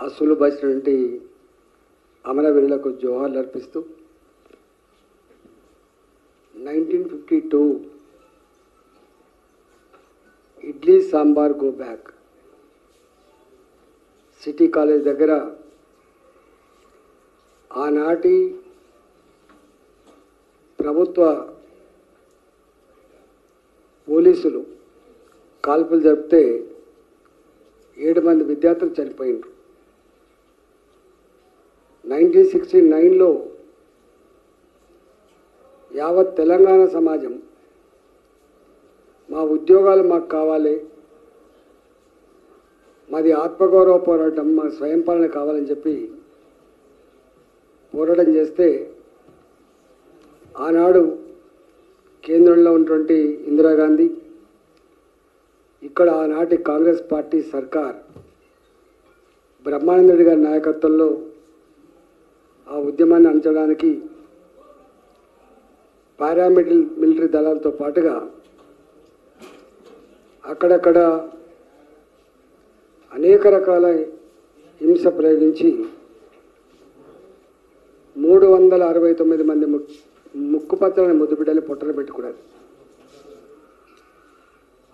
అసలుబైనటువంటి అమరవీరులకు జోహార్లు అర్పిస్తూ 1952 idli sambar go back city college దగ్గర ఆనాటి ప్రభుత్వ పోలీసులు కాల్పులు జరిపితే 7 మంది విద్యార్థులు చనిపోయినారు. 1969లో యావత్ తెలంగాణ సమాజం మా ఉద్యోగాలు మాకు కావాలి, మాది ఆత్మగౌరవ పోరాటం, మా స్వయం పాలన కావాలని చెప్పి పోరాటం చేస్తే ఆనాడు కేంద్రంలో ఉన్నటువంటి ఇందిరాగాంధీ, ఇక్కడ ఆనాటి కాంగ్రెస్ పార్టీ సర్కార్ బ్రహ్మానంద రెడ్డి గారి నాయకత్వంలో ఆ ఉద్యమాన్ని అంచడానికి పారామిలిటరీ దళాలతో పాటుగా అక్కడక్కడ అనేక రకాల హింస ప్రయోగించి 369 మంది ముక్కుపచ్చని ముద్దుబిడ్డలు పొట్టలు పెట్టుకున్నారు.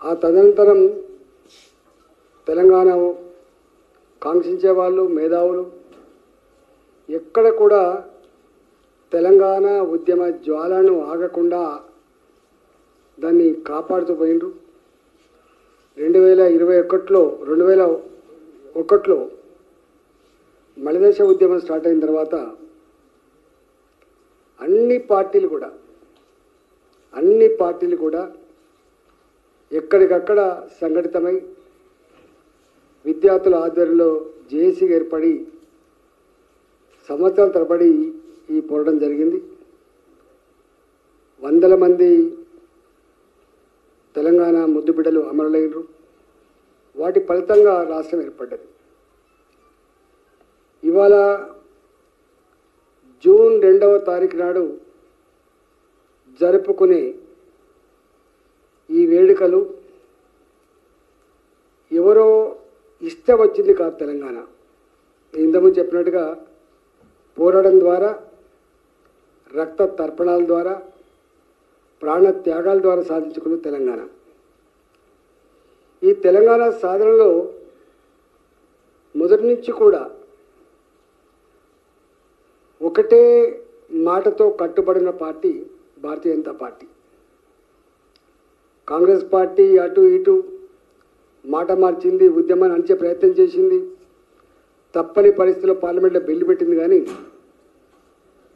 ఆ తదనంతరం తెలంగాణ కాంక్షించే వాళ్ళు, మేధావులు ఎక్కడ కూడా తెలంగాణ ఉద్యమ జ్వాలను ఆగకుండా దాన్ని కాపాడుతూ పోయినరు. 2001లో మలిదశ ఉద్యమం స్టార్ట్ అయిన తర్వాత అన్ని పార్టీలు కూడా ఎక్కడికక్కడ సంఘటితమై విద్యార్థుల ఆధ్వర్యంలో జేఏసీగా ఏర్పడి సంవత్సరాల తరబడి ఈ పోరాటం జరిగింది. వందల మంది తెలంగాణ ముద్దుబిడ్డలు అమరులైనరు. వాటి ఫలితంగా రాష్ట్రం ఏర్పడ్డది. ఇవాళ జూన్ 2వ తారీఖు నాడు జరుపుకునే ఈ వేడుకలు ఎవరో ఇష్టం వచ్చింది కాదు. తెలంగాణ ఇంతకుముందు చెప్పినట్టుగా పోరాటం ద్వారా, రక్త తర్పణాల ద్వారా, ప్రాణ త్యాగాల ద్వారా సాధించుకున్న తెలంగాణ. ఈ తెలంగాణ సాధనలో మొదటి నుంచి కూడా ఒకటే మాటతో కట్టుబడిన party Bharatiya Janata party. Congress party అటు ఇటు మాట మార్చింది, ఉద్యమాన్ని అంచే ప్రయత్నం చేసింది, తప్పని పరిస్థితుల్లో పార్లమెంట్లో బిల్లు పెట్టింది. కానీ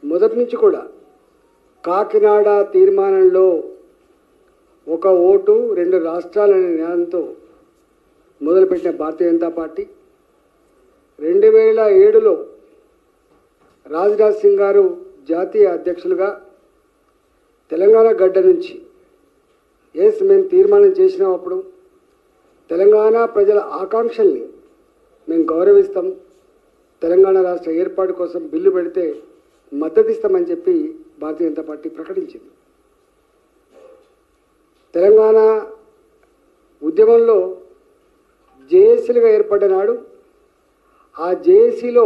మొదటి నుంచి కూడా కాకినాడ తీర్మానంలో ఒక ఓటు 2 రాష్ట్రాలనే నినాదంతో మొదలుపెట్టిన భారతీయ జనతా పార్టీ 2007లో రాజ్నాథ్ సింగ్ గారు జాతీయ అధ్యక్షులుగా తెలంగాణ గడ్డ నుంచి మేము తీర్మానం చేసినాం. అప్పుడు తెలంగాణ ప్రజల ఆకాంక్షల్ని మేము గౌరవిస్తాం, తెలంగాణ రాష్ట్ర ఏర్పాటు కోసం బిల్లు పెడితే మద్దతిస్తామని చెప్పి భారతీయ జనతా పార్టీ ప్రకటించింది. తెలంగాణ ఉద్యమంలో జేఏసీలుగా ఏర్పడ్డ నాడు ఆ జేఏసీలో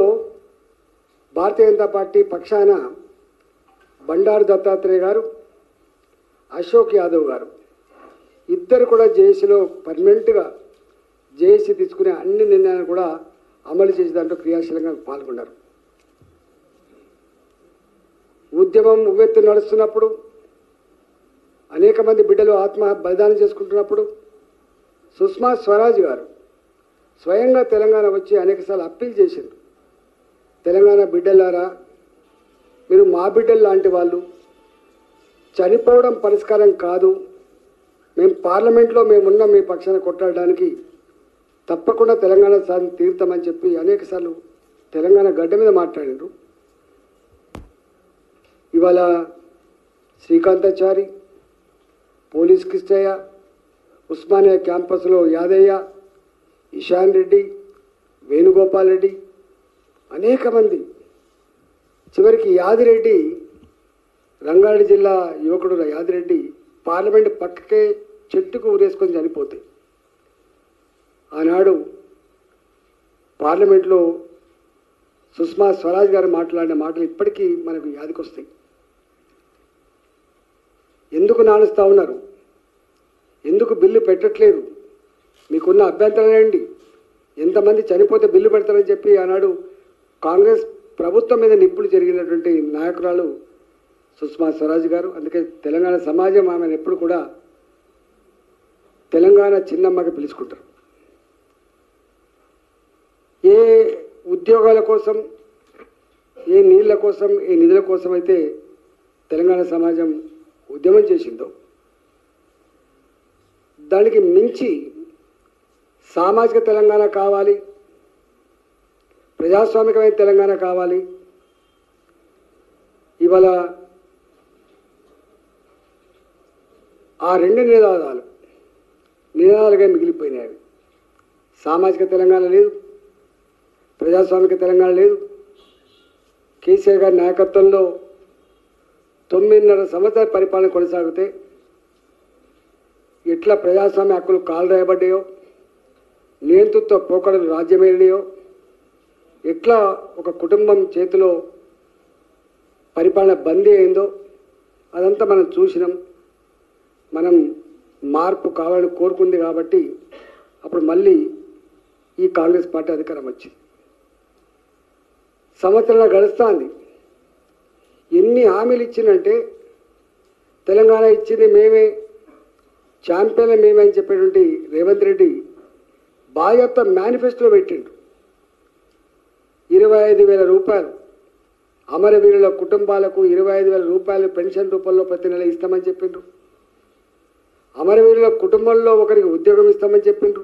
భారతీయ జనతా పార్టీ పక్షాన బండారు దత్తాత్రేయ గారు, అశోక్ యాదవ్ గారు ఇద్దరు కూడా జేఏసీలో పర్మనెంట్గా జేఏసీ తీసుకునే అన్ని నిర్ణయాలను కూడా అమలు చేసే దాంట్లో క్రియాశీలంగా పాల్గొన్నారు. ఉద్యమం ఉవ్వెత్తు నడుస్తున్నప్పుడు, అనేక మంది బిడ్డలు ఆత్మ బలిదానం చేసుకుంటున్నప్పుడు సుష్మా స్వరాజ్ గారు స్వయంగా తెలంగాణ వచ్చి అనేకసార్లు అప్పీల్ చేశారు. తెలంగాణ బిడ్డలారా, మీరు మా బిడ్డలు లాంటి వాళ్ళు, చనిపోవడం పరిష్కారం కాదు, మేము పార్లమెంట్లో మేమున్నాం మీ పక్షాన కొట్లాడడానికి, తప్పకుండా తెలంగాణ సాధన తీరుతామని చెప్పి అనేకసార్లు తెలంగాణ గడ్డ మీద మాట్లాడారు. ఇవాళ శ్రీకాంతాచారి, పోలీస్ కృష్ణయ్య, ఉస్మానియా క్యాంపస్లో యాదయ్య, ఇషాన్ రెడ్డి, వేణుగోపాల్ రెడ్డి, అనేక మంది, చివరికి యాదిరెడ్డి, రంగారెడ్డి జిల్లా యువకుడు యాదిరెడ్డి పార్లమెంట్ పక్కకే చెట్టుకు ఊరేసుకొని చనిపోతాయి. ఆనాడు పార్లమెంట్లో సుష్మా స్వరాజ్ గారు మాట్లాడిన మాటలు ఇప్పటికీ మనకు యాదికొస్తాయి. ఎందుకు నానుస్తూ ఉన్నారు, ఎందుకు బిల్లు పెట్టట్లేదు, మీకున్న అభ్యంతరాలు ఏంటి, ఎంతమంది చనిపోతే బిల్లు పెడతారని చెప్పి ఆనాడు కాంగ్రెస్ ప్రభుత్వం మీద నిప్పులు జరిగినటువంటి నాయకురాలు సుష్మా స్వరాజ్ గారు. అందుకే తెలంగాణ సమాజం ఆమెను ఎప్పుడు కూడా తెలంగాణ చిన్నమ్మగా పిలుచుకుంటారు. ఏ ఉద్యోగాల కోసం, ఏ నీళ్ల కోసం, ఏ నిధుల కోసం అయితే తెలంగాణ సమాజం ఉద్యమం చేసిందో దానికి మించి సామాజిక తెలంగాణ కావాలి, ప్రజాస్వామికమైన తెలంగాణ కావాలి. ఇవాళ ఆ రెండు నినాదాలుగా మిగిలిపోయినాయి. సామాజిక తెలంగాణ లేదు, ప్రజాస్వామిక తెలంగాణ లేదు. కేసీఆర్ గారి నాయకత్వంలో 9.5 సంవత్సరాల పరిపాలన కొనసాగితే ఎట్లా ప్రజాస్వామ్య హక్కులు కాలు రాయబడ్డాయో, నియంతృత్వ పోకడలు రాజ్యమేలినాయో, ఎట్లా ఒక కుటుంబం చేతిలో పరిపాలన బందీ అయిందో అదంతా మనం చూసినాం. మనం మార్పు కావాలని కోరుకుంది కాబట్టి అప్పుడు మళ్ళీ ఈ కాంగ్రెస్ పార్టీ అధికారం వచ్చింది. సంవత్సరాలు గడుస్తుంది. ఎన్ని హామీలు ఇచ్చిందంటే తెలంగాణ ఇచ్చింది మేమే, ఛాంపియన్లు మేమే అని చెప్పేటువంటి రేవంత్ రెడ్డి బాధ్యత మేనిఫెస్టోలో పెట్టిండు. 25,000 రూపాయలు అమరవీరుల కుటుంబాలకు 25,000 రూపాయలు పెన్షన్ రూపంలో ప్రతి నెల ఇస్తామని చెప్పిండ్రు. అమరవీరుల కుటుంబంలో ఒకరికి ఉద్యోగం ఇస్తామని చెప్పిండ్రు.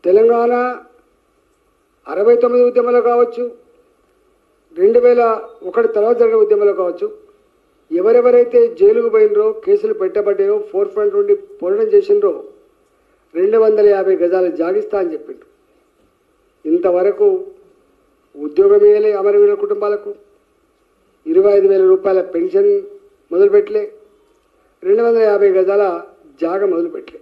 తెలంగాణ 69 ఉద్యమంలో కావచ్చు, 2001 తర్వాత జరిగిన ఉద్యమంలో కావచ్చు, ఎవరెవరైతే జైలుకు పోయినరో, కేసులు పెట్టబడ్డాయో, ఫోర్ ఫ్రంట్ నుండి పోరాటం చేసినరో 250 గజాల జాగిస్తా అని చెప్పిండ్రు. ఇంతవరకు ఉద్యోగం ఇవ్వలే అమరవీరుల కుటుంబాలకు, 25,000 రూపాయల పెన్షన్ మొదలుపెట్టలే, 250 గజాల జాగ మొదలుపెట్టలే.